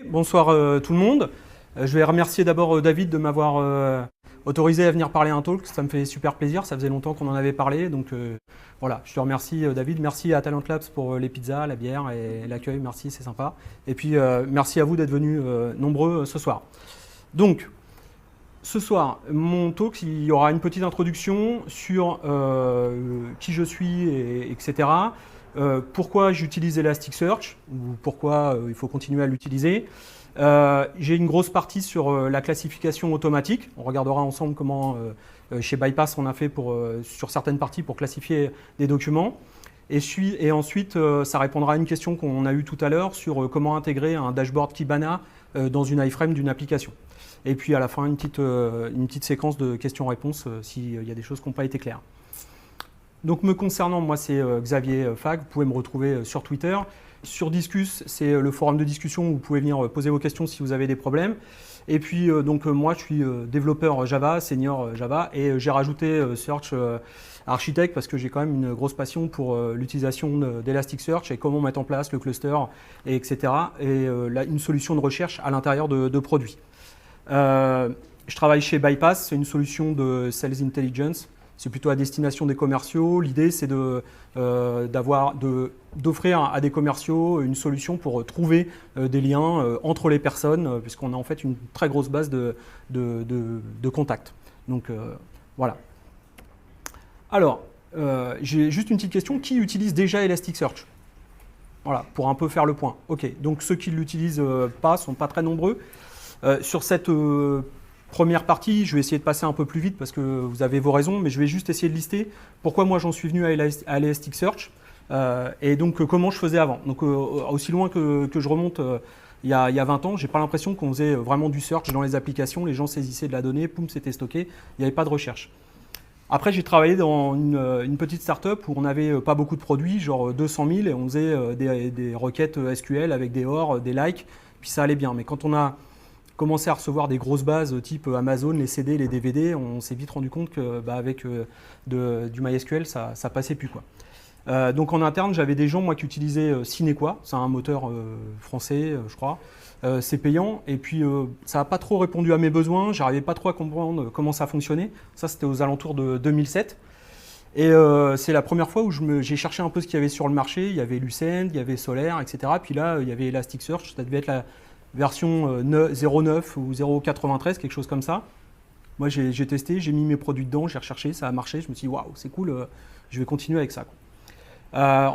Bonsoir tout le monde. Je vais remercier d'abord David de m'avoir autorisé à venir parler à un talk. Ça me fait super plaisir. Ça faisait longtemps qu'on en avait parlé. Donc voilà, je te remercie David. Merci à Talent Labs pour les pizzas, la bière et l'accueil. Merci, c'est sympa. Et puis merci à vous d'être venus nombreux ce soir. Donc, ce soir, mon talk, il y aura une petite introduction sur qui je suis, etc. Pourquoi j'utilise Elasticsearch ou pourquoi il faut continuer à l'utiliser. J'ai une grosse partie sur la classification automatique. On regardera ensemble comment chez Bypass on a fait sur certaines parties pour classifier des documents. Et ensuite, ça répondra à une question qu'on a eue tout à l'heure sur comment intégrer un dashboard Kibana dans une iframe d'une application. Et puis à la fin, une petite séquence de questions-réponses s'il y a des choses qui n'ont pas été claires. Donc me concernant, moi c'est Xavier Fag, vous pouvez me retrouver sur Twitter. Sur Discus, c'est le forum de discussion où vous pouvez venir poser vos questions si vous avez des problèmes. Et puis moi je suis développeur Java, senior Java, et j'ai rajouté Search Architect parce que j'ai quand même une grosse passion pour l'utilisation d'Elasticsearch et comment mettre en place le cluster, etc. Et une solution de recherche à l'intérieur de produits. Je travaille chez Bypass, c'est une solution de Sales Intelligence. C'est plutôt à destination des commerciaux. L'idée, c'est d'offrir à des commerciaux une solution pour trouver des liens entre les personnes, puisqu'on a en fait une très grosse base de contacts. Donc voilà. Alors, j'ai juste une petite question. Qui utilise déjà Elasticsearch? Voilà, pour un peu faire le point. OK, donc ceux qui ne l'utilisent pas sont pas très nombreux. Sur cette première partie, je vais essayer de passer un peu plus vite parce que vous avez vos raisons, mais je vais juste essayer de lister pourquoi moi j'en suis venu à Elasticsearch et donc comment je faisais avant. Donc aussi loin que je remonte il y a 20 ans, j'ai pas l'impression qu'on faisait vraiment du search dans les applications, les gens saisissaient de la donnée, poum, c'était stocké, il n'y avait pas de recherche. Après, j'ai travaillé dans une petite startup où on n'avait pas beaucoup de produits, genre 200 000, et on faisait des requêtes SQL avec des OR, des likes, puis ça allait bien. Mais quand on a commencer à recevoir des grosses bases type Amazon, les CD, les DVD, on s'est vite rendu compte qu'avec du MySQL, ça passait plus, quoi. Donc en interne, j'avais des gens moi qui utilisaient Sinequa, c'est un moteur français, je crois. C'est payant et puis ça n'a pas trop répondu à mes besoins, j'arrivais pas trop à comprendre comment ça fonctionnait. Ça, c'était aux alentours de 2007. Et c'est la première fois où j'ai cherché un peu ce qu'il y avait sur le marché. Il y avait Lucent, il y avait Solaire, etc. Puis là, il y avait Elasticsearch, ça devait être la version 0.9 ou 0.93, quelque chose comme ça. Moi, j'ai testé, j'ai mis mes produits dedans, j'ai recherché, ça a marché. Je me suis dit, waouh, c'est cool, je vais continuer avec ça, quoi.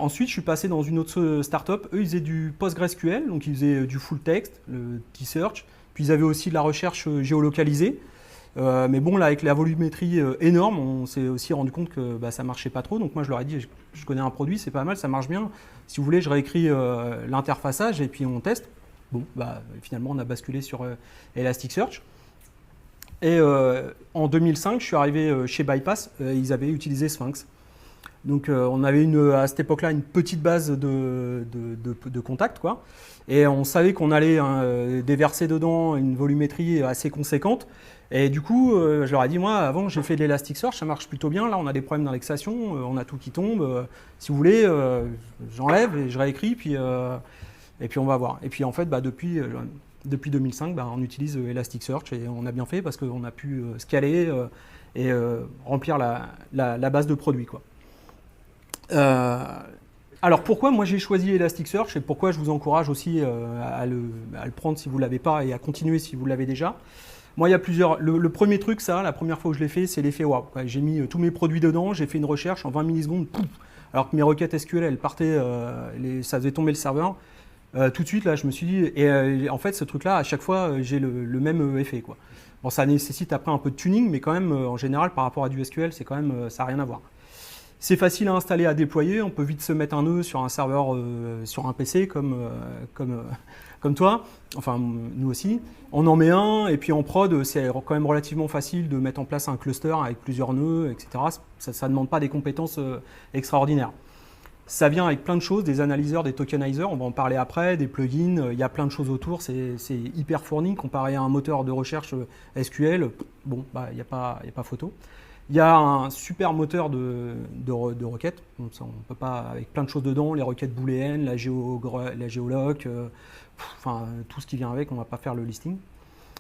Ensuite, je suis passé dans une autre startup. Eux, ils faisaient du PostgreSQL, donc ils faisaient du full text, le T-Search. Puis ils avaient aussi de la recherche géolocalisée. Mais bon, là, avec la volumétrie énorme, on s'est aussi rendu compte que ça ne marchait pas trop. Donc moi, je leur ai dit, je connais un produit, c'est pas mal, ça marche bien. Si vous voulez, je réécris l'interfaçage et puis on teste. Bon, finalement, on a basculé sur Elasticsearch. Et en 2005, je suis arrivé chez Bypass, ils avaient utilisé Sphinx. Donc on avait à cette époque-là une petite base de contacts, quoi. Et on savait qu'on allait déverser dedans une volumétrie assez conséquente. Et du coup, je leur ai dit, moi, avant, j'ai fait de l'Elasticsearch, ça marche plutôt bien. Là, on a des problèmes d'indexation, on a tout qui tombe. Si vous voulez, j'enlève et je réécris, et puis on va voir. Et puis en fait, depuis 2005, on utilise Elasticsearch et on a bien fait parce qu'on a pu scaler et remplir la base de produits, quoi. Alors pourquoi moi j'ai choisi Elasticsearch et pourquoi je vous encourage aussi à le prendre si vous ne l'avez pas et à continuer si vous l'avez déjà. Moi, il y a plusieurs. Le premier truc, la première fois que je l'ai fait, c'est l'effet waouh. J'ai mis tous mes produits dedans, j'ai fait une recherche en 20 millisecondes, pouf, alors que mes requêtes SQL, elles partaient, ça faisait tomber le serveur. Tout de suite, là, je me suis dit, et en fait, ce truc-là, à chaque fois, j'ai le même effet, quoi. Bon, ça nécessite après un peu de tuning, mais quand même, en général, par rapport à du SQL, c'est quand même, ça n'a rien à voir. C'est facile à installer, à déployer. On peut vite se mettre un nœud sur un serveur, sur un PC, comme toi. Enfin, nous aussi. On en met un, et puis en prod, c'est quand même relativement facile de mettre en place un cluster avec plusieurs nœuds, etc. Ça ne demande pas des compétences extraordinaires. Ça vient avec plein de choses, des analyseurs, des tokenizers, on va en parler après, des plugins, il y a plein de choses autour, c'est hyper fourni comparé à un moteur de recherche SQL, bon, bah, il n'y a pas photo. Il y a un super moteur de requêtes, donc ça, on peut pas, avec plein de choses dedans, les requêtes booléennes, la géoloc, enfin tout ce qui vient avec, on ne va pas faire le listing.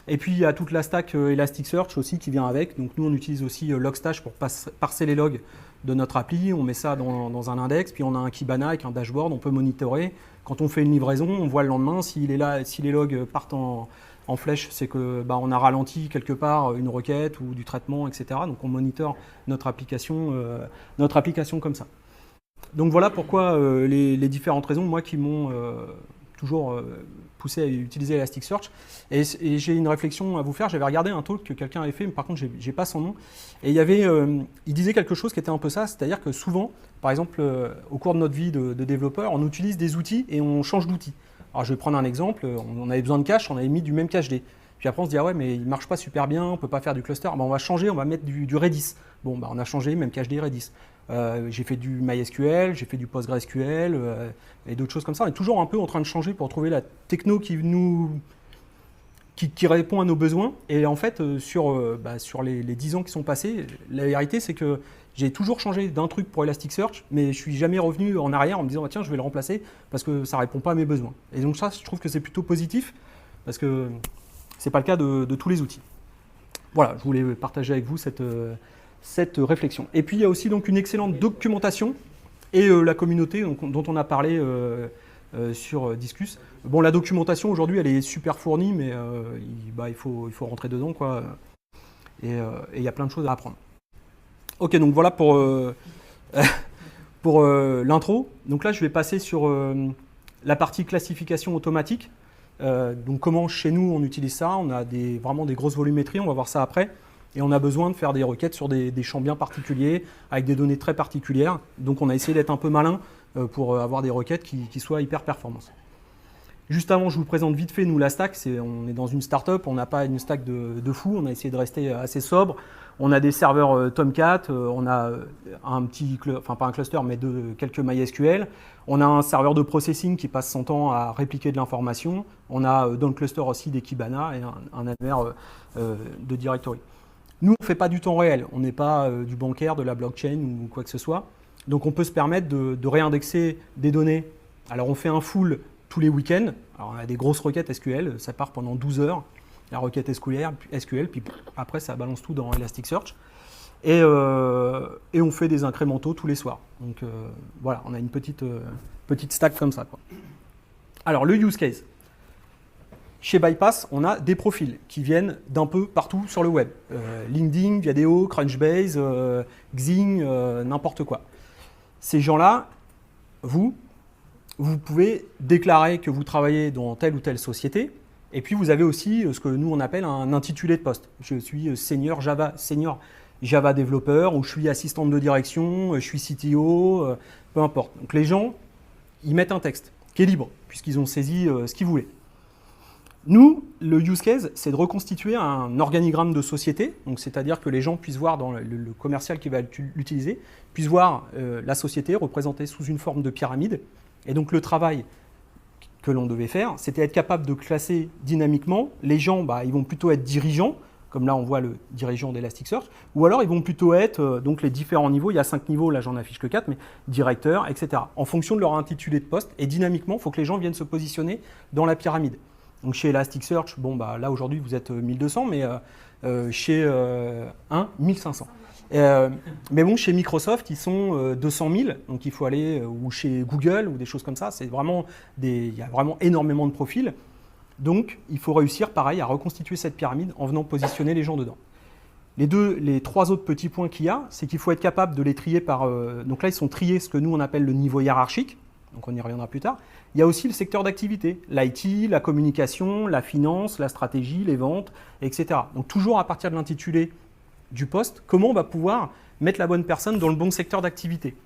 Et puis il y a toute la stack Elasticsearch aussi qui vient avec, donc nous on utilise aussi Logstash pour parser les logs de notre appli, on met ça dans un index, puis on a un Kibana avec un dashboard, on peut monitorer. Quand on fait une livraison, on voit le lendemain si les logs partent en flèche, c'est que on a ralenti quelque part une requête ou du traitement, etc. Donc on monitore notre application comme ça. Donc voilà pourquoi les différentes raisons, moi, qui m'ont toujours poussé à utiliser Elasticsearch. Et j'ai une réflexion à vous faire. J'avais regardé un talk que quelqu'un avait fait, mais par contre, j'ai pas son nom. Et il disait quelque chose qui était un peu ça, c'est-à-dire que souvent, par exemple, au cours de notre vie de développeur, on utilise des outils et on change d'outil. Alors je vais prendre un exemple, on avait besoin de cache, on avait mis du même cache-D. Puis après on se dit ah ouais mais il ne marche pas super bien, on ne peut pas faire du cluster, on va changer, on va mettre du Redis. Bon on a changé, même cache-D Redis. J'ai fait du MySQL, j'ai fait du PostgreSQL et d'autres choses comme ça. On est toujours un peu en train de changer pour trouver la techno qui répond à nos besoins. Et en fait sur les 10 ans qui sont passés, la vérité c'est que j'ai toujours changé d'un truc pour Elasticsearch, mais je ne suis jamais revenu en arrière en me disant tiens, je vais le remplacer parce que ça ne répond pas à mes besoins. Et donc ça, je trouve que c'est plutôt positif parce que ce n'est pas le cas de tous les outils. Voilà, je voulais partager avec vous cette réflexion. Et puis il y a aussi donc une excellente documentation et la communauté dont on a parlé sur Disqus. Bon, la documentation aujourd'hui, elle est super fournie, mais il faut rentrer dedans, quoi. Et il y a plein de choses à apprendre. Ok, donc voilà pour l'intro. Donc là, je vais passer sur la partie classification automatique. Donc comment chez nous on utilise ça, on a vraiment des grosses volumétries, on va voir ça après. Et on a besoin de faire des requêtes sur des champs bien particuliers, avec des données très particulières. Donc on a essayé d'être un peu malin pour avoir des requêtes qui soient hyper performantes. Juste avant, je vous présente vite fait, nous, la stack. On est dans une startup, on n'a pas une stack de fou, on a essayé de rester assez sobre. On a des serveurs Tomcat, on a un petit, enfin pas un cluster, mais quelques MySQL. On a un serveur de processing qui passe son temps à répliquer de l'information. On a dans le cluster aussi des Kibana et un annuaire de directory. Nous, on ne fait pas du temps réel, on n'est pas du bancaire, de la blockchain ou quoi que ce soit. Donc on peut se permettre de réindexer des données. Alors on fait un full tous les week-ends. Alors on a des grosses requêtes SQL, ça part pendant 12 heures. La requête SQL, puis après ça balance tout dans Elasticsearch. Et on fait des incrémentaux tous les soirs. Donc voilà, on a une petite stack comme ça, quoi. Alors le use case. Chez Bypass, on a des profils qui viennent d'un peu partout sur le web. LinkedIn, Viadeo, Crunchbase, Xing, n'importe quoi. Ces gens-là, vous pouvez déclarer que vous travaillez dans telle ou telle société. Et puis vous avez aussi ce que nous on appelle un intitulé de poste. Je suis senior Java développeur, ou je suis assistante de direction, je suis CTO, peu importe. Donc les gens, ils mettent un texte qui est libre, puisqu'ils ont saisi ce qu'ils voulaient. Nous, le use case, c'est de reconstituer un organigramme de société, donc c'est-à-dire que les gens puissent voir dans le commercial qui va l'utiliser, puissent voir la société représentée sous une forme de pyramide. Et donc le travail que l'on devait faire, c'était être capable de classer dynamiquement. Les gens, ils vont plutôt être dirigeants, comme là on voit le dirigeant d'Elasticsearch, ou alors ils vont plutôt être donc les différents niveaux, il y a 5 niveaux, là j'en affiche que 4, mais directeur, etc. En fonction de leur intitulé de poste, et dynamiquement, il faut que les gens viennent se positionner dans la pyramide. Donc chez Elasticsearch, là aujourd'hui vous êtes 1200, mais chez 1500. Mais bon, chez Microsoft, ils sont 200 000, donc il faut aller, ou chez Google, ou des choses comme ça, il y a vraiment énormément de profils. Donc, il faut réussir, pareil, à reconstituer cette pyramide en venant positionner les gens dedans. Les 3 autres petits points qu'il y a, c'est qu'il faut être capable de les trier par... donc là, ils sont triés, ce que nous, on appelle le niveau hiérarchique. Donc, on y reviendra plus tard. Il y a aussi le secteur d'activité, l'IT, la communication, la finance, la stratégie, les ventes, etc. Donc, toujours à partir de l'intitulé du poste, comment on va pouvoir mettre la bonne personne dans le bon secteur d'activité.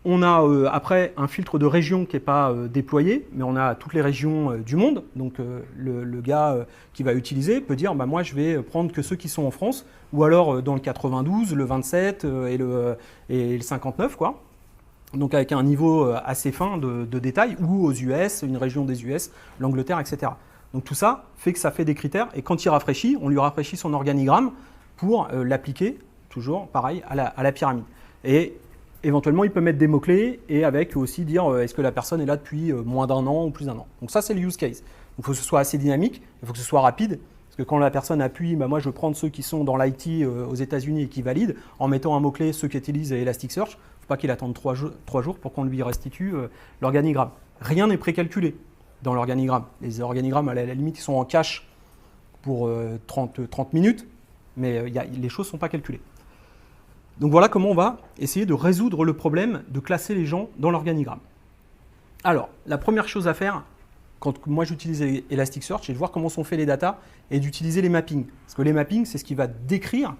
On a après un filtre de région qui n'est pas déployé, mais on a toutes les régions du monde. Donc le gars qui va utiliser peut dire moi je vais prendre que ceux qui sont en France, ou alors dans le 92, le 27 et le 59, quoi. donc avec un niveau assez fin de détail, ou aux US, une région des US, l'Angleterre, etc. Donc tout ça fait que ça fait des critères, et quand il rafraîchit, on lui rafraîchit son organigramme pour l'appliquer, toujours pareil, à la pyramide. Et éventuellement, il peut mettre des mots-clés, et avec aussi dire est-ce que la personne est là depuis moins d'un an ou plus d'un an. Donc ça, c'est le use case. Donc il faut que ce soit assez dynamique, il faut que ce soit rapide, parce que quand la personne appuie, moi je vais prendre ceux qui sont dans l'IT aux États-Unis et qui valident, en mettant un mot-clé, ceux qui utilisent Elasticsearch, il ne faut pas qu'il attende 3 jours pour qu'on lui restitue l'organigramme. Rien n'est précalculé dans l'organigramme. Les organigrammes, à la limite, ils sont en cache pour 30 minutes, mais les choses ne sont pas calculées. Donc voilà comment on va essayer de résoudre le problème de classer les gens dans l'organigramme. Alors, la première chose à faire, quand moi j'utilise Elasticsearch, c'est de voir comment sont faits les datas et d'utiliser les mappings. Parce que les mappings, c'est ce qui va décrire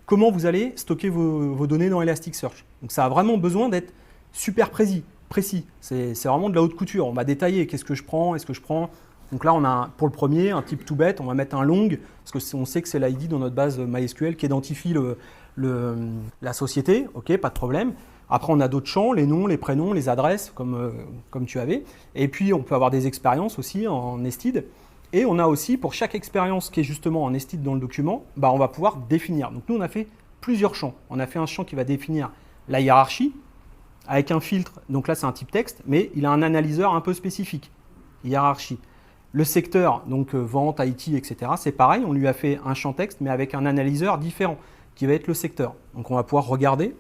comment vous allez stocker vos données dans Elasticsearch. Donc ça a vraiment besoin d'être super précis. C'est vraiment de la haute couture. On va détailler qu'est-ce que je prends, est-ce que je prends. Donc là, on a pour le premier un type tout bête, on va mettre un long, parce qu'on sait que c'est l'ID dans notre base MySQL qui identifie la société. Ok, pas de problème. Après, on a d'autres champs, les noms, les prénoms, les adresses, comme tu avais. Et puis, on peut avoir des expériences aussi en nested. Et on a aussi, pour chaque expérience qui est justement en nested dans le document, on va pouvoir définir. Donc nous, on a fait plusieurs champs. On a fait un champ qui va définir la hiérarchie, avec un filtre. Donc là, c'est un type texte, mais il a un analyseur un peu spécifique, hiérarchie. Le secteur, donc vente, IT, etc., c'est pareil. On lui a fait un champ texte, mais avec un analyseur différent, qui va être le secteur. Donc on va pouvoir regarder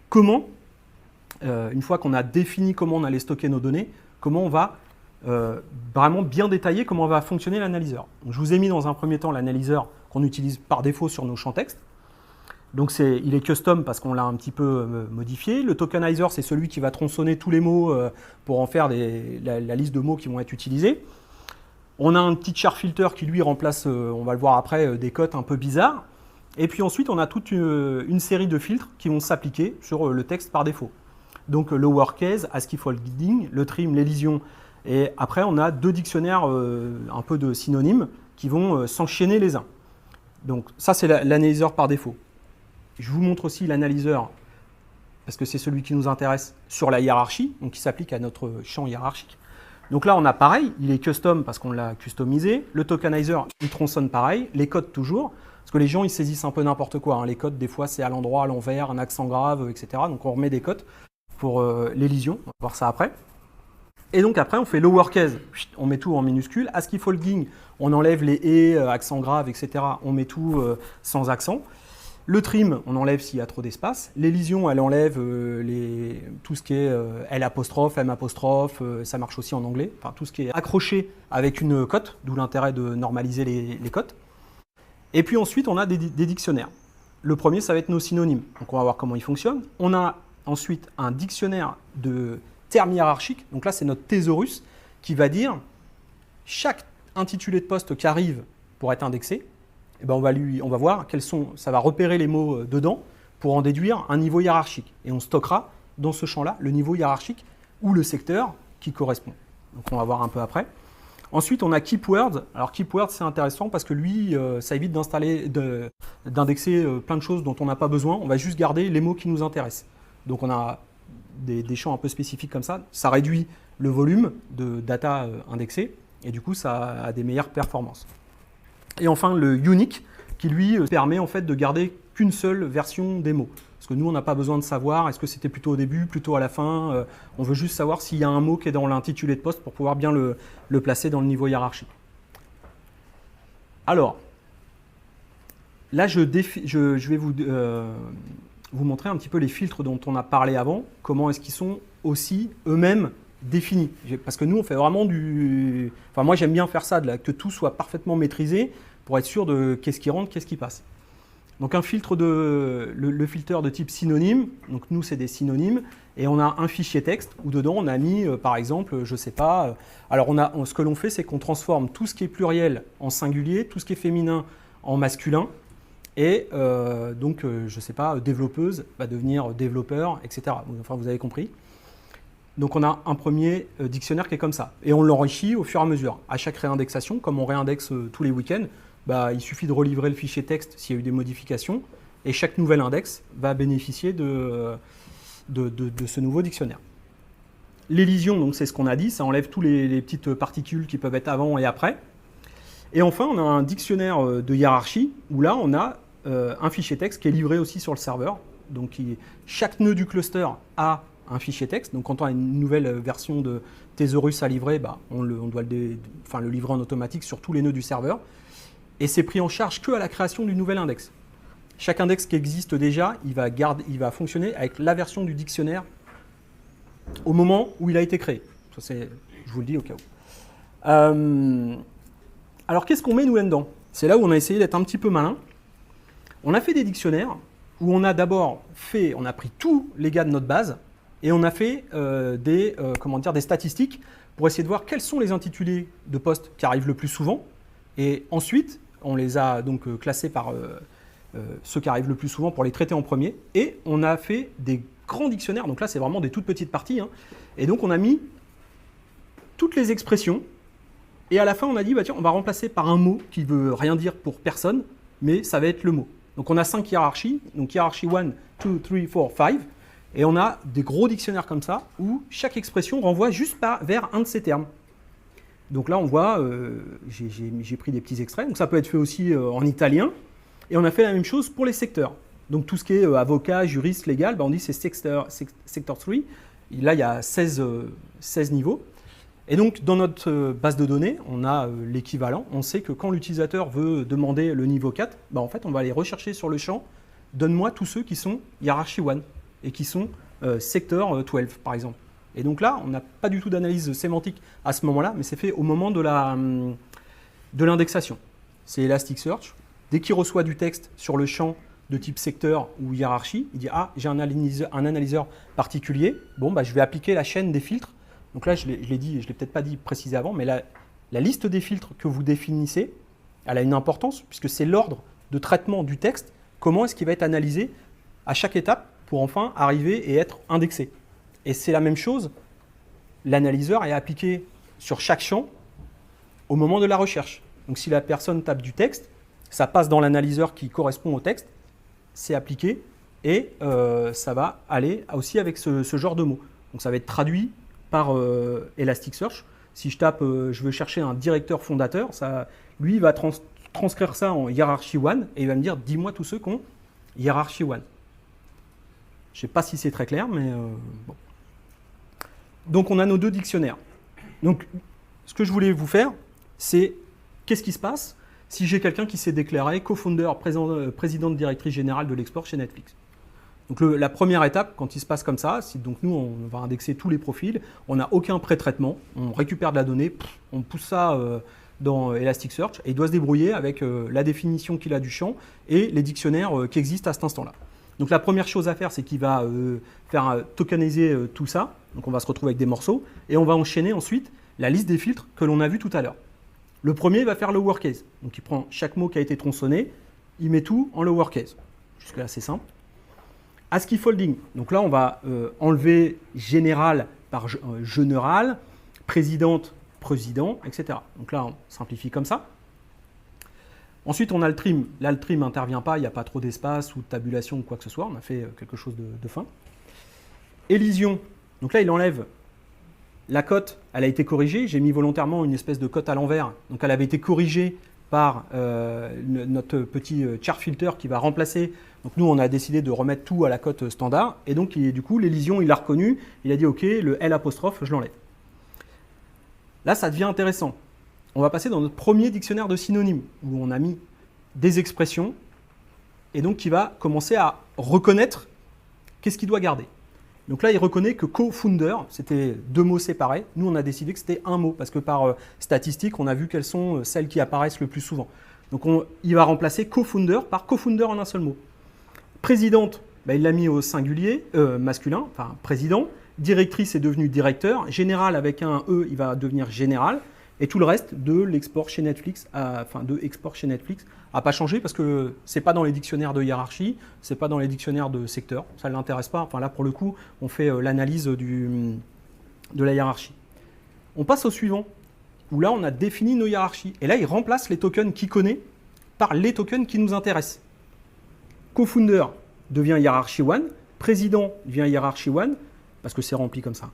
comment, une fois qu'on a défini comment on allait stocker nos données, comment on va vraiment bien détailler comment va fonctionner l'analyseur. Je vous ai mis dans un premier temps l'analyseur qu'on utilise par défaut sur nos champs texte. Donc il est custom parce qu'on l'a un petit peu modifié. Le tokenizer, c'est celui qui va tronçonner tous les mots pour en faire la liste de mots qui vont être utilisés. On a un petit char filter qui lui remplace, on va le voir après, des cotes un peu bizarres. Et puis ensuite, on a toute une série de filtres qui vont s'appliquer sur le texte par défaut. Donc lowercase, ASCII folding, le trim, l'élision. Et après, on a 2 dictionnaires un peu de synonymes qui vont s'enchaîner les uns. Donc ça, c'est l'analyseur par défaut. Je vous montre aussi l'analyseur, parce que c'est celui qui nous intéresse, sur la hiérarchie, donc qui s'applique à notre champ hiérarchique. Donc là, on a pareil, il est custom parce qu'on l'a customisé. Le tokenizer, il tronçonne pareil. Les codes toujours, parce que les gens, ils saisissent un peu n'importe quoi. Les codes, des fois, c'est à l'endroit, à l'envers, un accent grave, etc. Donc on remet des codes pour l'élision. On va voir ça après. Et donc après, on fait lowercase, on met tout en minuscule. ASCII folding, on enlève les et, accent grave, etc. On met tout sans accent. Le trim, on enlève s'il y a trop d'espace. L'élision, elle enlève tout ce qui est L apostrophe, M apostrophe, ça marche aussi en anglais. Enfin, tout ce qui est accroché avec une cote, d'où l'intérêt de normaliser les cotes. Et puis ensuite, on a des dictionnaires. Le premier, ça va être nos synonymes. Donc on va voir comment ils fonctionnent. On a ensuite un dictionnaire de termes hiérarchiques. Donc là, c'est notre thésaurus qui va dire chaque intitulé de poste qui arrive pour être indexé, on va voir ça va repérer les mots dedans pour en déduire un niveau hiérarchique. Et on stockera dans ce champ-là le niveau hiérarchique ou le secteur qui correspond. Donc on va voir un peu après. Ensuite, on a keepword. Alors keepword, c'est intéressant parce que lui, ça évite d'indexer plein de choses dont on n'a pas besoin. On va juste garder les mots qui nous intéressent. Donc on a des champs un peu spécifiques comme ça. Ça réduit le volume de data indexée et du coup, ça a des meilleures performances. Et enfin, le unique, qui lui permet en fait de garder qu'une seule version des mots. Parce que nous, on n'a pas besoin de savoir, est-ce que c'était plutôt au début, plutôt à la fin. On veut juste savoir s'il y a un mot qui est dans l'intitulé de poste pour pouvoir bien le placer dans le niveau hiérarchique. Alors, là, je vais vous montrer un petit peu les filtres dont on a parlé avant. Comment est-ce qu'ils sont aussi eux-mêmes définis. Parce que nous, on fait vraiment du... Enfin, moi, j'aime bien faire ça, que tout soit parfaitement maîtrisé pour être sûr de qu'est-ce qui rentre, qu'est-ce qui passe. Donc, le filtre de type synonyme. Donc, nous, c'est des synonymes. Et on a un fichier texte où dedans, on a mis, par exemple, je ne sais pas... alors, ce que l'on fait, c'est qu'on transforme tout ce qui est pluriel en singulier, tout ce qui est féminin en masculin. Et donc, je ne sais pas, développeuse va devenir développeur, etc. Enfin, vous avez compris. Donc on a un premier dictionnaire qui est comme ça. Et on l'enrichit au fur et à mesure. À chaque réindexation, comme on réindexe tous les week-ends, il suffit de relivrer le fichier texte s'il y a eu des modifications. Et chaque nouvel index va bénéficier de de ce nouveau dictionnaire. L'élision, donc c'est ce qu'on a dit, ça enlève tous les petites particules qui peuvent être avant et après. Et enfin, on a un dictionnaire de hiérarchie, où là, on a un fichier texte qui est livré aussi sur le serveur. Donc chaque nœud du cluster a un fichier texte. Donc quand on a une nouvelle version de Thesaurus à livrer, on doit le livrer en automatique sur tous les nœuds du serveur. Et c'est pris en charge qu'à la création du nouvel index. Chaque index qui existe déjà, il va fonctionner avec la version du dictionnaire au moment où il a été créé. Ça, je vous le dis au cas où. Alors, qu'est-ce qu'on met nous là-dedans? C'est là où on a essayé d'être un petit peu malin. On a fait des dictionnaires où on a d'abord pris tous les gars de notre base et on a fait des statistiques pour essayer de voir quels sont les intitulés de postes qui arrivent le plus souvent. Et ensuite, on les a donc classés par ceux qui arrivent le plus souvent pour les traiter en premier. Et on a fait des grands dictionnaires. Donc là, c'est vraiment des toutes petites parties. Et donc, on a mis toutes les expressions. Et à la fin, on a dit, tiens, on va remplacer par un mot qui ne veut rien dire pour personne, mais ça va être le mot. Donc on a 5 hiérarchies, donc hiérarchie 1, 2, 3, 4, 5, et on a des gros dictionnaires comme ça, où chaque expression renvoie juste vers un de ces termes. Donc là, on voit, j'ai pris des petits extraits, donc ça peut être fait aussi en italien, et on a fait la même chose pour les secteurs. Donc tout ce qui est avocat, juriste, légal, on dit c'est sector 3, et là il y a 16 niveaux. Et donc, dans notre base de données, on a l'équivalent. On sait que quand l'utilisateur veut demander le niveau 4, en fait, on va aller rechercher sur le champ « Donne-moi tous ceux qui sont hiérarchie 1 et qui sont secteur 12, par exemple. » Et donc là, on n'a pas du tout d'analyse sémantique à ce moment-là, mais c'est fait au moment de l'indexation. C'est Elasticsearch. Dès qu'il reçoit du texte sur le champ de type secteur ou hiérarchie, il dit « Ah, j'ai un analyseur particulier. Bon, je vais appliquer la chaîne des filtres. » Donc là, je l'ai dit, je ne l'ai peut-être pas dit précisé avant, mais la liste des filtres que vous définissez, elle a une importance puisque c'est l'ordre de traitement du texte. Comment est-ce qu'il va être analysé à chaque étape pour enfin arriver et être indexé. Et c'est la même chose, l'analyseur est appliqué sur chaque champ au moment de la recherche. Donc si la personne tape du texte, ça passe dans l'analyseur qui correspond au texte, c'est appliqué et ça va aller aussi avec ce genre de mots. Donc ça va être traduit par Elasticsearch. Si je tape je veux chercher un directeur fondateur, lui il va transcrire ça en hiérarchie 1 et il va me dire dis-moi tous ceux qui ont hiérarchie 1. Je ne sais pas si c'est très clair, mais bon. Donc on a nos deux dictionnaires. Donc ce que je voulais vous faire, c'est qu'est-ce qui se passe si j'ai quelqu'un qui s'est déclaré co-founder, présidente directrice générale de l'export chez Netflix. Donc la première étape, quand il se passe comme ça, donc nous, on va indexer tous les profils, on n'a aucun pré-traitement, on récupère de la donnée, on pousse ça dans Elasticsearch et il doit se débrouiller avec la définition qu'il a du champ et les dictionnaires qui existent à cet instant-là. Donc la première chose à faire, c'est qu'il va faire tokeniser tout ça, donc on va se retrouver avec des morceaux, et on va enchaîner ensuite la liste des filtres que l'on a vu tout à l'heure. Le premier va faire le lowercase, donc il prend chaque mot qui a été tronçonné, il met tout en lowercase. Jusque-là, c'est simple. ASCII folding, donc là on va enlever général par général, présidente, président, etc. Donc là on simplifie comme ça. Ensuite on a le trim, là le trim n'intervient pas, il n'y a pas trop d'espace ou de tabulation ou quoi que ce soit, on a fait quelque chose de fin. Élision, donc là il enlève la cote, elle a été corrigée, j'ai mis volontairement une espèce de cote à l'envers, donc elle avait été corrigée par notre petit char filter qui va remplacer. Donc nous, on a décidé de remettre tout à la cote standard. Et donc, du coup, l'élision, il l'a reconnu. Il a dit, OK, le L', je l'enlève. Là, ça devient intéressant. On va passer dans notre premier dictionnaire de synonymes, où on a mis des expressions, et donc qui va commencer à reconnaître qu'est-ce qu'il doit garder. Donc là, il reconnaît que co-founder, c'était deux mots séparés. Nous, on a décidé que c'était un mot, parce que par statistique, on a vu quelles sont celles qui apparaissent le plus souvent. Donc il va remplacer co-founder par co-founder en un seul mot. Présidente, il l'a mis au singulier, masculin, enfin président. Directrice est devenue directeur. Général avec un E, il va devenir général. Et tout le reste de l'export chez Netflix, n'a pas changé parce que c'est pas dans les dictionnaires de hiérarchie, c'est pas dans les dictionnaires de secteur, ça ne l'intéresse pas. Enfin là pour le coup, on fait l'analyse de la hiérarchie. On passe au suivant, où là on a défini nos hiérarchies. Et là il remplace les tokens qu'il connaît par les tokens qui nous intéressent. Co-founder devient hiérarchie 1, Président devient hiérarchie 1, parce que c'est rempli comme ça.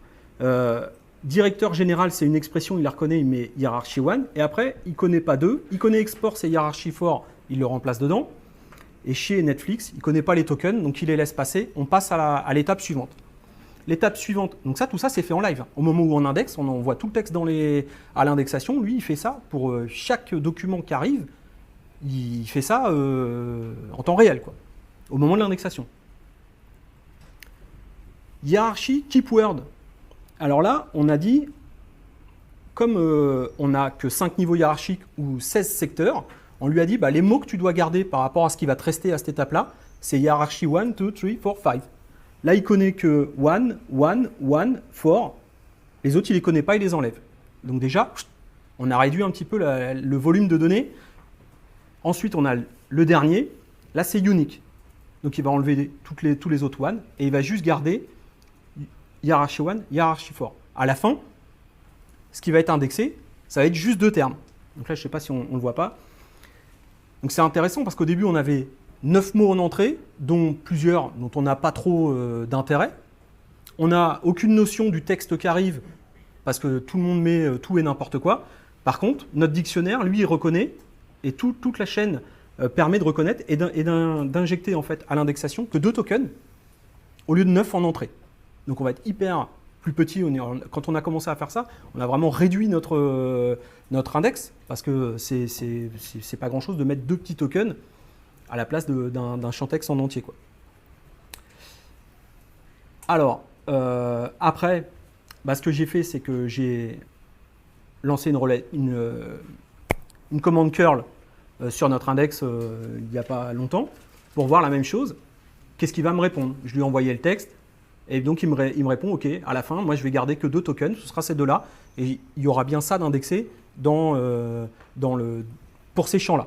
Directeur général, c'est une expression, il la reconnaît, il met hiérarchie 1. Et après, il ne connaît pas 2. Il connaît export, c'est hiérarchie 4, il le remplace dedans. Et chez Netflix, il ne connaît pas les tokens, donc il les laisse passer. On passe à l'étape suivante. L'étape suivante, donc ça, tout ça, c'est fait en live. Au moment où on indexe, on envoie tout le texte à l'indexation. Lui, il fait ça pour chaque document qui arrive. Il fait ça en temps réel, quoi, au moment de l'indexation. Hiérarchie keyword. Alors là, on a dit, comme on n'a que 5 niveaux hiérarchiques ou 16 secteurs, on lui a dit, les mots que tu dois garder par rapport à ce qui va te rester à cette étape-là, c'est hiérarchie 1, 2, 3, 4, 5. Là, il connaît que 1, 1, 1, 4. Les autres, il ne les connaît pas, il les enlève. Donc déjà, on a réduit un petit peu le volume de données. Ensuite, on a le dernier. Là, c'est unique. Donc, il va enlever tous les autres 1 et il va juste garder hiérarchie 1, hiérarchie 4. À la fin, ce qui va être indexé, ça va être juste 2 termes. Donc là, je ne sais pas si on ne le voit pas. Donc c'est intéressant parce qu'au début, on avait 9 mots en entrée, dont plusieurs dont on n'a pas trop d'intérêt. On n'a aucune notion du texte qui arrive parce que tout le monde met tout et n'importe quoi. Par contre, notre dictionnaire, lui, il reconnaît et toute la chaîne permet de reconnaître et d'injecter en fait à l'indexation que 2 tokens au lieu de 9 en entrée. Donc on va être hyper plus petit. Quand on a commencé à faire ça, on a vraiment réduit notre index parce que c'est pas grand-chose de mettre 2 petits tokens à la place d'un champ texte en entier, quoi. Alors, après, ce que j'ai fait, c'est que j'ai lancé une commande curl sur notre index il n'y a pas longtemps pour voir la même chose. Qu'est-ce qu'il va me répondre? Je lui ai envoyé le texte. Et donc, il me répond, OK, à la fin, moi, je vais garder que 2 tokens, ce sera ces 2-là. Et il y aura bien ça d'indexé pour ces champs-là.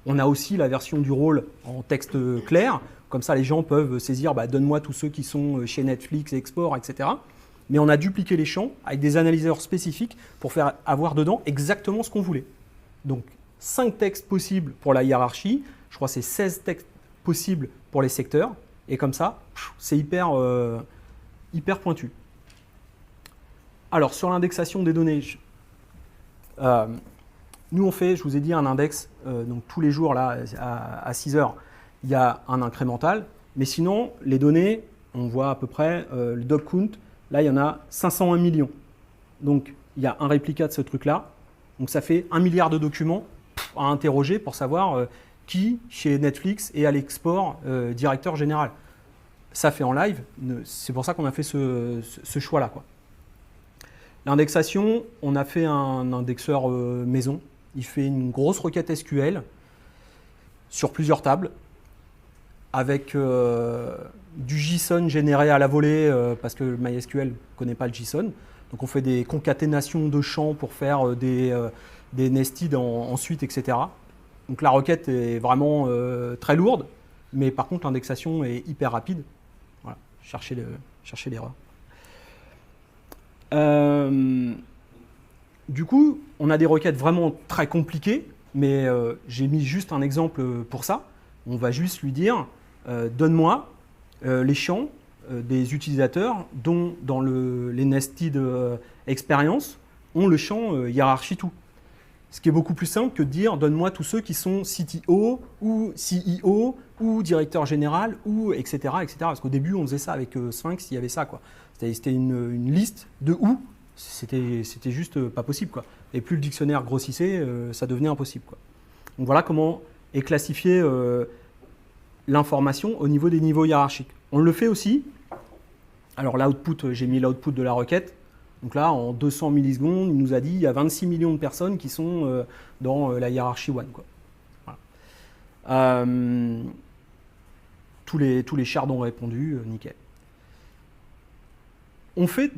On a aussi la version du rôle en texte clair. Comme ça, les gens peuvent saisir, donne-moi tous ceux qui sont chez Netflix, Export, etc. Mais on a dupliqué les champs avec des analyseurs spécifiques pour faire avoir dedans exactement ce qu'on voulait. Donc, 5 textes possibles pour la hiérarchie. Je crois que c'est 16 textes possibles pour les secteurs. Et comme ça, c'est hyper pointu. Alors, sur l'indexation des données, nous, on fait, je vous ai dit, un index. Donc, tous les jours, là, à 6 heures, il y a un incrémental. Mais sinon, les données, on voit à peu près le doc count. Là, il y en a 501 millions. Donc, il y a un réplica de ce truc-là. Donc, ça fait 1 milliard de documents à interroger pour savoir qui, chez Netflix, est à l'export directeur général. Ça fait en live. C'est pour ça qu'on a fait ce choix-là, quoi. L'indexation, on a fait un indexeur maison. Il fait une grosse requête SQL sur plusieurs tables avec du JSON généré à la volée parce que MySQL ne connaît pas le JSON. Donc on fait des concaténations de champs pour faire des nested ensuite, etc. Donc la requête est vraiment très lourde, mais par contre l'indexation est hyper rapide. Voilà, cherchez l'erreur. Du coup, on a des requêtes vraiment très compliquées, mais j'ai mis juste un exemple pour ça. On va juste lui dire, donne-moi les champs des utilisateurs dont dans les nested experience ont le champ hiérarchie tout. Ce qui est beaucoup plus simple que de dire, donne-moi tous ceux qui sont CTO ou CEO ou directeur général ou etc. etc. Parce qu'au début, on faisait ça avec Sphinx, il y avait ça, quoi. C'était une liste de où. C'était juste pas possible, quoi. Et plus le dictionnaire grossissait, ça devenait impossible, quoi. Donc voilà comment est classifiée l'information au niveau des niveaux hiérarchiques. On le fait aussi. Alors l'output, j'ai mis l'output de la requête. Donc là, en 200 millisecondes, il nous a dit qu'il y a 26 millions de personnes qui sont dans la hiérarchie 1, quoi. Voilà. Tous les shards ont répondu, nickel. On fait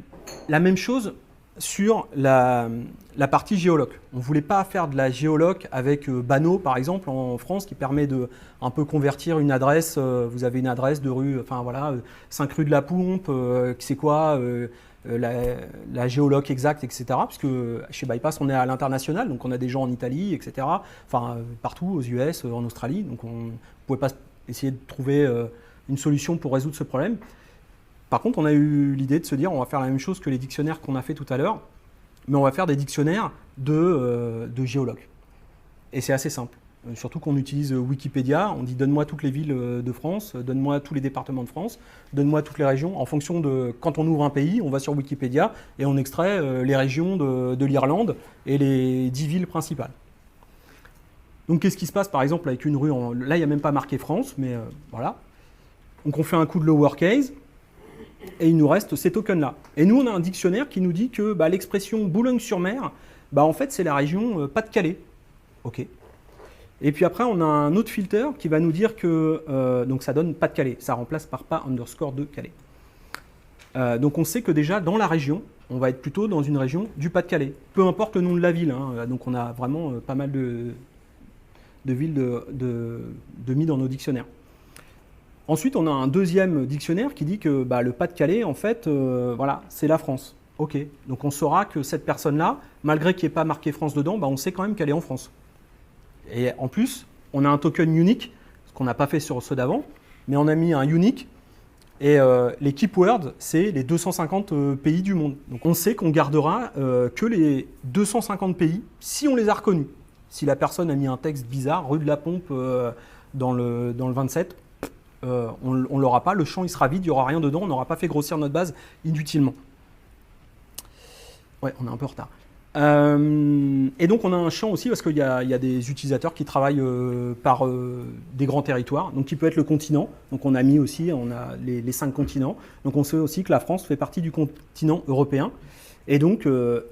la même chose sur la partie géoloc. On ne voulait pas faire de la géoloc avec Banno, par exemple, en France, qui permet de un peu convertir une adresse. Vous avez une adresse de rue, 5 rue de la Pompe, c'est quoi la géoloc exacte, etc. Puisque chez Bypass, on est à l'international, donc on a des gens en Italie, etc. Enfin, partout, aux US, en Australie. Donc on ne pouvait pas essayer de trouver une solution pour résoudre ce problème. Par contre, on a eu l'idée de se dire on va faire la même chose que les dictionnaires qu'on a fait tout à l'heure, mais on va faire des dictionnaires de géologues. Et c'est assez simple. Surtout qu'on utilise Wikipédia, on dit donne-moi toutes les villes de France, donne-moi tous les départements de France, donne-moi toutes les régions. En fonction de quand on ouvre un pays, on va sur Wikipédia et on extrait les régions de l'Irlande et les 10 villes principales. Donc qu'est-ce qui se passe par exemple avec une rue, là il n'y a même pas marqué France, mais voilà. Donc on fait un coup de lowercase et il nous reste ces tokens-là. Et nous on a un dictionnaire qui nous dit que l'expression Boulogne-sur-Mer, en fait c'est la région Pas-de-Calais. Ok. Et puis après, on a un autre filter qui va nous dire que donc ça donne pas de Calais, ça remplace par pas underscore de Calais. Donc on sait que déjà dans la région, on va être plutôt dans une région du Pas-de-Calais, peu importe le nom de la ville. Hein. Donc on a vraiment pas mal de villes de mis dans nos dictionnaires. Ensuite, on a un deuxième dictionnaire qui dit que le Pas-de-Calais, en fait, voilà, c'est la France. Ok. Donc on saura que cette personne-là, malgré qu'il n'y ait pas marqué France dedans, on sait quand même qu'elle est en France. Et en plus, on a un token unique, ce qu'on n'a pas fait sur ceux d'avant, mais on a mis un unique. Et les keywords, c'est les 250 pays du monde. Donc on sait qu'on gardera que les 250 pays si on les a reconnus. Si la personne a mis un texte bizarre, rue de la Pompe dans le 27, on ne l'aura pas, le champ il sera vide, il n'y aura rien dedans, on n'aura pas fait grossir notre base inutilement. Ouais, on est un peu en retard. Et donc on a un champ aussi parce qu'il y a des utilisateurs qui travaillent par des grands territoires, donc qui peut être le continent. Donc on a mis aussi, on a les 5 continents. Donc on sait aussi que la France fait partie du continent européen. Et donc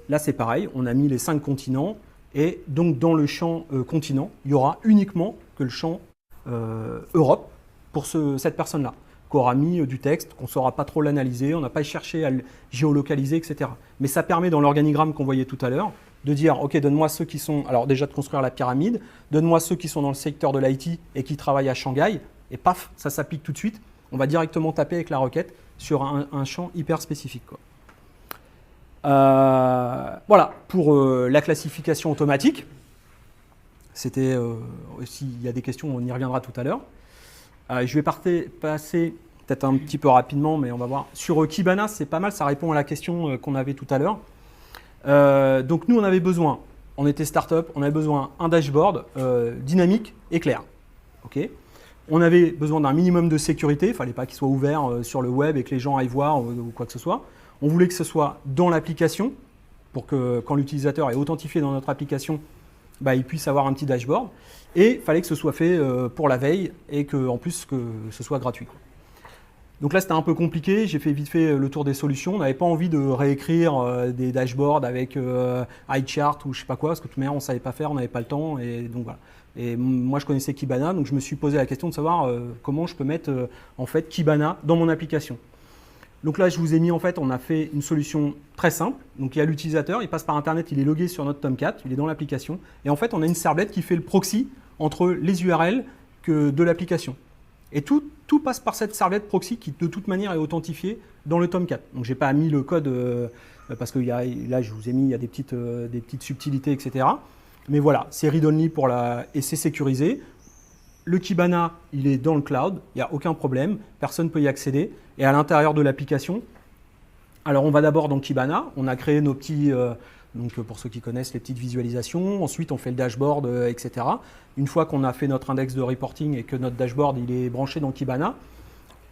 là c'est pareil, on a mis les 5 continents. Et donc dans le champ continent, il y aura uniquement que le champ Europe pour cette personne-là, qui aura mis du texte, qu'on ne saura pas trop l'analyser, on n'a pas cherché à le géolocaliser, etc. Mais ça permet dans l'organigramme qu'on voyait tout à l'heure de dire, ok, donne-moi ceux qui sont, alors déjà de construire la pyramide, donne-moi ceux qui sont dans le secteur de l'IT et qui travaillent à Shanghai, et paf, ça s'applique tout de suite. On va directement taper avec la requête sur un champ hyper spécifique, quoi. Voilà, pour la classification automatique. C'était s'il y a des questions, on y reviendra tout à l'heure. Je vais passer peut-être un petit peu rapidement, mais on va voir. Sur Kibana, c'est pas mal, ça répond à la question qu'on avait tout à l'heure. Donc nous, on avait besoin, on était startup, on avait besoin d'un dashboard dynamique et clair. Okay. On avait besoin d'un minimum de sécurité, il ne fallait pas qu'il soit ouvert sur le web et que les gens aillent voir ou quoi que ce soit. On voulait que ce soit dans l'application, pour que quand l'utilisateur est authentifié dans notre application, il puisse avoir un petit dashboard. Et il fallait que ce soit fait pour la veille et qu'en plus que ce soit gratuit. Donc là, c'était un peu compliqué. J'ai fait vite fait le tour des solutions. On n'avait pas envie de réécrire des dashboards avec iChart ou je sais pas quoi, parce que de toute manière, on ne savait pas faire, on n'avait pas le temps. Et donc voilà. Et moi, je connaissais Kibana, donc je me suis posé la question de savoir comment je peux mettre en fait Kibana dans mon application. Donc là, je vous ai mis, en fait, on a fait une solution très simple. Donc il y a l'utilisateur, il passe par Internet, il est logué sur notre Tomcat, il est dans l'application. Et en fait, on a une servlette qui fait le proxy entre les URL de l'application. Et tout passe par cette servlette proxy qui, de toute manière, est authentifiée dans le Tomcat. Donc je n'ai pas mis le code, parce que là, je vous ai mis, il y a des petites subtilités, etc. Mais voilà, c'est read-only et c'est sécurisé. Le Kibana, il est dans le cloud, il n'y a aucun problème, personne ne peut y accéder. Et à l'intérieur de l'application, alors on va d'abord dans Kibana, on a créé nos petits, donc pour ceux qui connaissent les petites visualisations, ensuite on fait le dashboard, etc. Une fois qu'on a fait notre index de reporting et que notre dashboard il est branché dans Kibana,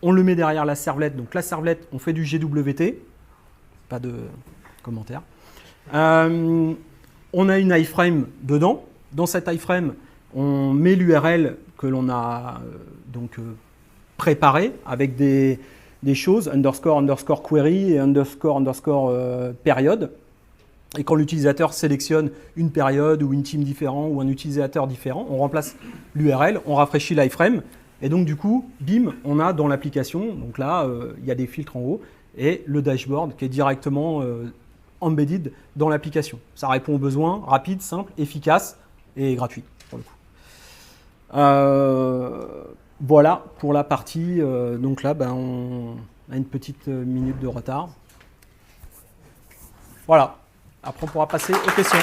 on le met derrière la servlette. Donc la servlette, on fait du GWT, pas de commentaire. On a une iframe dedans. Dans cette iframe, on met l'URL que l'on a préparé avec des choses, underscore query et underscore période. Et quand l'utilisateur sélectionne une période ou une team différent ou un utilisateur différent, on remplace l'URL, on rafraîchit l'iframe. Et donc du coup, bim, on a dans l'application, donc là, il y a des filtres en haut, et le dashboard qui est directement embedded dans l'application. Ça répond aux besoins, rapide, simple, efficace et gratuit pour le coup. Voilà pour la partie, donc là on a une petite minute de retard. Voilà, après on pourra passer aux questions.